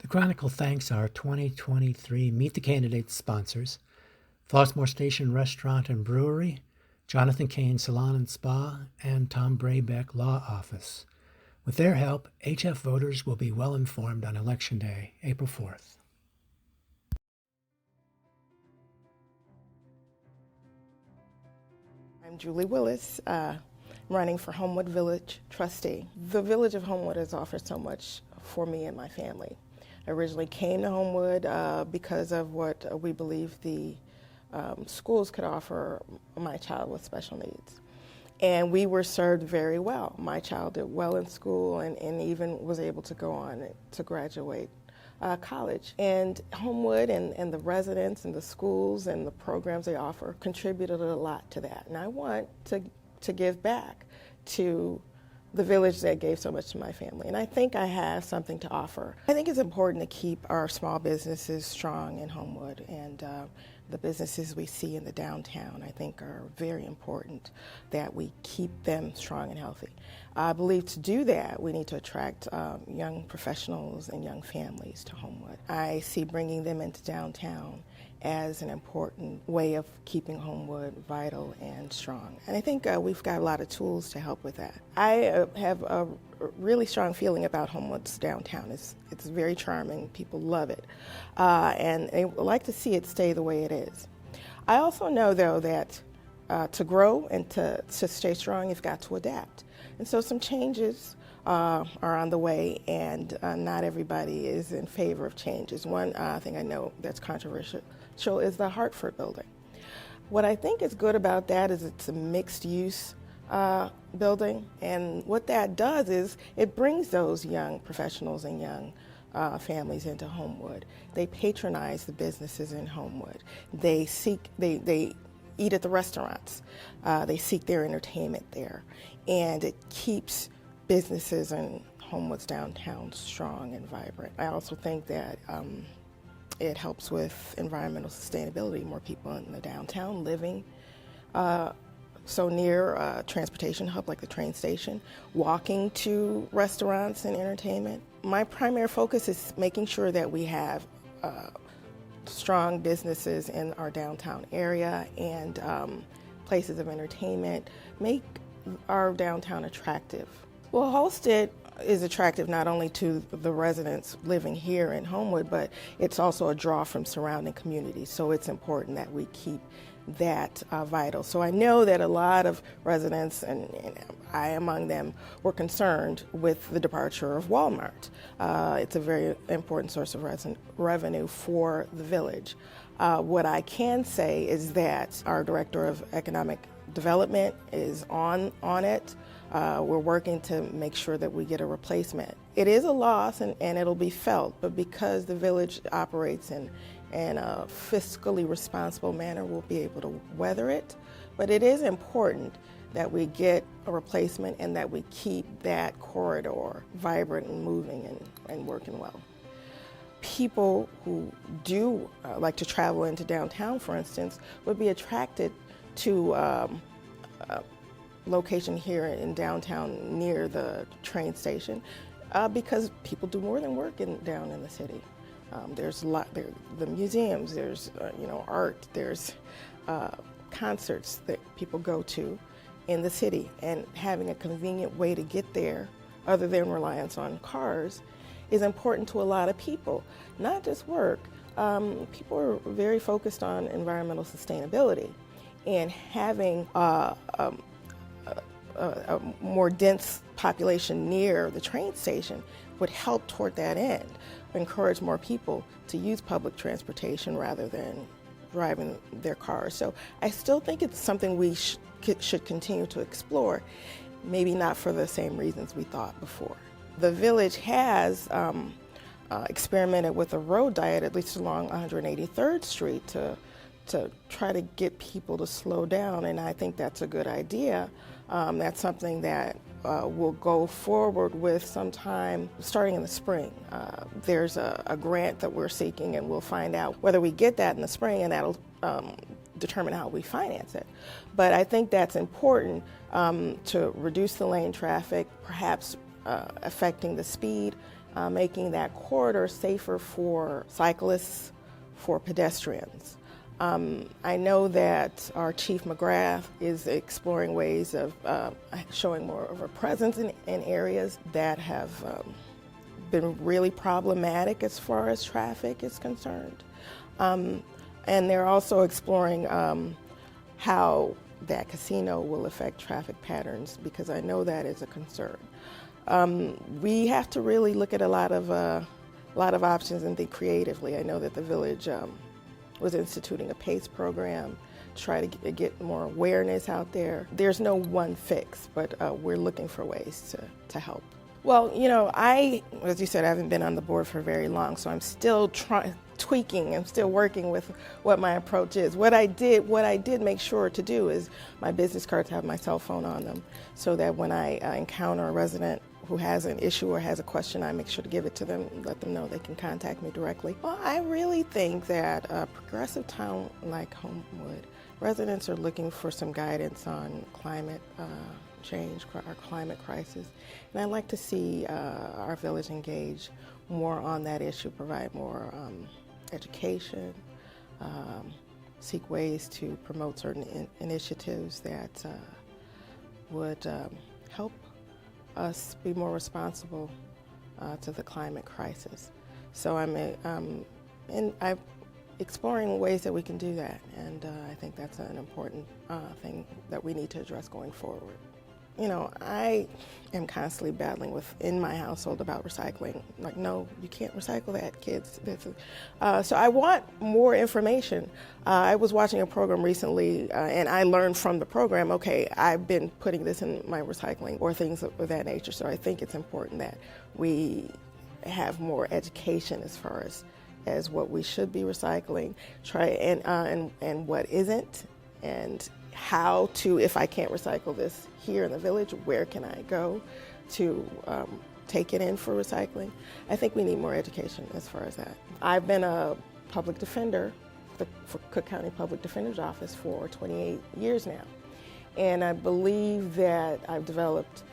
The Chronicle thanks our 2023 Meet the Candidates sponsors, Flossmoor Station Restaurant and Brewery, Jonathan Kane Salon and Spa, and Tom Braybeck Law Office. With their help, HF voters will be well informed on Election Day, April 4th. I'm Julie Willis, running for Homewood Village trustee. The Village of Homewood has offered so much for me and my family. I originally came to Homewood because of what we believe the schools could offer my child with special needs. And we were served very well. My child did well in school and even was able to go on to graduate college. And Homewood and the residents and the schools and the programs they offer contributed a lot to that. And I want to give back to the village that gave so much to my family. And I think I have something to offer. I think it's important to keep our small businesses strong in Homewood, and the businesses we see in the downtown, I think, are very important that we keep them strong and healthy. I believe to do that, we need to attract young professionals and young families to Homewood. I see bringing them into downtown as an important way of keeping Homewood vital and strong. And I think we've got a lot of tools to help with that. I have a really strong feeling about Homewood's downtown. It's very charming. People love it. And they would like to see it stay the way it is. I also know, though, that to grow and to stay strong, you've got to adapt. And so some changes are on the way, and not everybody is in favor of changes. One thing I know that's controversial is the Hartford building. What I think is good about that is it's a mixed-use building, and what that does is it brings those young professionals and young families into Homewood. They patronize the businesses in Homewood. They eat at the restaurants. They seek their entertainment there, and it keeps businesses in Homewood's downtown strong and vibrant. I also think that it helps with environmental sustainability. More people in the downtown living so near a transportation hub like the train station, walking to restaurants and entertainment. My primary focus is making sure that we have strong businesses in our downtown area and places of entertainment, make our downtown attractive. Well, Holstead is attractive not only to the residents living here in Homewood, but it's also a draw from surrounding communities. So it's important that we keep that vital. So I know that a lot of residents, and I among them, were concerned with the departure of Walmart. It's a very important source of revenue for the village. What I can say is that our Director of Economic Development is on it. We're working to make sure that we get a replacement. It is a loss and it'll be felt, but because the village operates in a fiscally responsible manner, we'll be able to weather it. But it is important that we get a replacement and that we keep that corridor vibrant and moving and working well. People who do like to travel into downtown, for instance, would be attracted to location here in downtown near the train station because people do more than work down in the city. There's a lot there, the museums, there's art, there's concerts that people go to in the city, and having a convenient way to get there other than reliance on cars is important to a lot of people, not just work. People are very focused on environmental sustainability, and having a more dense population near the train station would help toward that end, encourage more people to use public transportation rather than driving their cars. So I still think it's something we should continue to explore, maybe not for the same reasons we thought before. The village has experimented with a road diet, at least along 183rd Street, to try to get people to slow down, and I think that's a good idea. That's something that we'll go forward with sometime starting in the spring. There's a grant that we're seeking, and we'll find out whether we get that in the spring, and that'll determine how we finance it. But I think that's important to reduce the lane traffic, perhaps affecting the speed making that corridor safer for cyclists, for pedestrians. I know that our Chief McGrath is exploring ways of showing more of a presence in areas that have been really problematic as far as traffic is concerned. And they're also exploring how that casino will affect traffic patterns, because I know that is a concern. We have to really look at a lot of options and think creatively. I know that the village was instituting a PACE program to try to get more awareness out there. There's no one fix, but we're looking for ways to help. Well, you know, as you said, I haven't been on the board for very long, so I'm still tweaking. I'm still working with what my approach is. What I did make sure to do is my business cards have my cell phone on them, so that when I encounter a resident who has an issue or has a question, I make sure to give it to them, let them know they can contact me directly. Well, I really think that a progressive town like Homewood, residents are looking for some guidance on climate change, our climate crisis. And I'd like to see our village engage more on that issue, provide more education, seek ways to promote certain initiatives that would help us be more responsible to the climate crisis. So I'm exploring ways that we can do that, and I think that's an important thing that we need to address going forward. You know, I am constantly battling within my household about recycling. Like, no, you can't recycle that, kids. So I want more information. I was watching a program recently, and I learned from the program, okay, I've been putting this in my recycling or things of that nature. So I think it's important that we have more education as far as what we should be recycling, and what isn't, and how to, if I can't recycle this here in the village, where can I go to take it in for recycling? I think we need more education as far as that. I've been a public defender for Cook County Public Defender's Office for 28 years now. And I believe that I've developed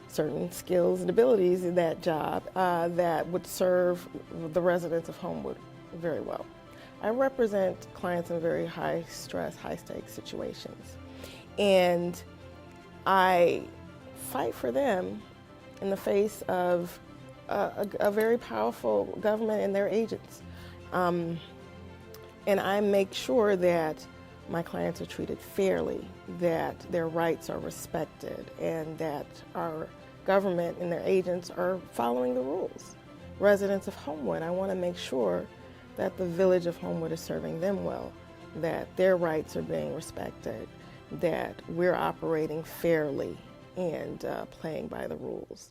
certain skills and abilities in that job that would serve the residents of Homewood very well. I represent clients in very high stress, high stakes situations. And I fight for them in the face of a very powerful government and their agents. And I make sure that my clients are treated fairly, that their rights are respected, and that our government and their agents are following the rules. Residents of Homewood, I want to make sure that the village of Homewood is serving them well, that their rights are being respected, that we're operating fairly and playing by the rules.